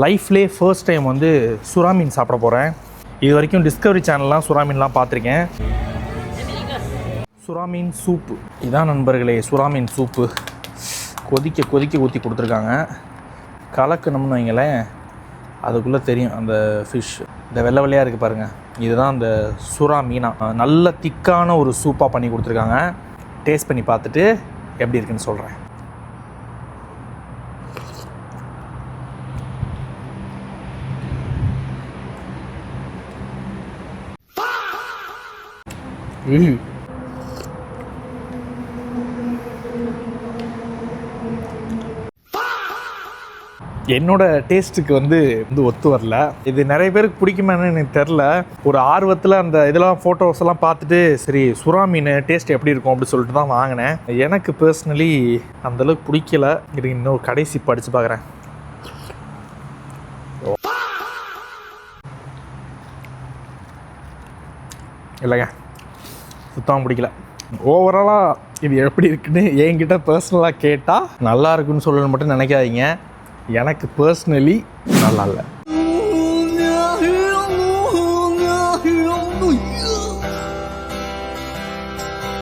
லைஃப்லேயே first time வந்து சுறா மீன் சாப்பிட போகிறேன். இது வரைக்கும் டிஸ்கவரி சேனல்லாம் சுறா மீன்லாம் பார்த்துருக்கேன். சுறா மீன் சூப்பு இதான் நண்பர்களே, சுறா மீன் சூப்பு. கொதிக்க கொதிக்க ஊற்றி கொடுத்துருக்காங்க. கலக்கணும்னு வைங்களேன், அதுக்குள்ளே தெரியும் அந்த ஃபிஷ். இந்த வெள்ளை வெள்ளையாக இருக்குது பாருங்கள், இதுதான் அந்த சுறா மீனா. நல்ல திக்கான ஒரு சூப்பாக பண்ணி கொடுத்துருக்காங்க. டேஸ்ட் பண்ணி பார்த்துட்டு எப்படி இருக்குன்னு சொல்கிறேன். என்னோட டேஸ்ட்டுக்கு வந்து ஒத்து வரல. இது நிறைய பேருக்கு பிடிக்குமான்னு எனக்கு தெரில. ஒரு ஆர்வத்தில் அந்த இதெல்லாம் ஃபோட்டோஸ் எல்லாம் பார்த்துட்டு சரி சுறா மீன் டேஸ்ட் எப்படி இருக்கும் அப்படின்னு சொல்லிட்டு தான் வாங்கினேன். எனக்கு பர்சனலி அந்தளவுக்கு பிடிக்கல. இது இன்னும் கடைசி படித்து பார்க்குறேன். இல்லைங்க, சுத்தமாக பிடிக்கல. ஓவராலாக இது எப்படி இருக்குன்னு என்கிட்ட பர்சனலாக கேட்டால் நல்லா இருக்குன்னு சொல்லணும்னு மட்டும் நினைக்காதீங்க. எனக்கு பர்சனலி நல்லா இல்லை.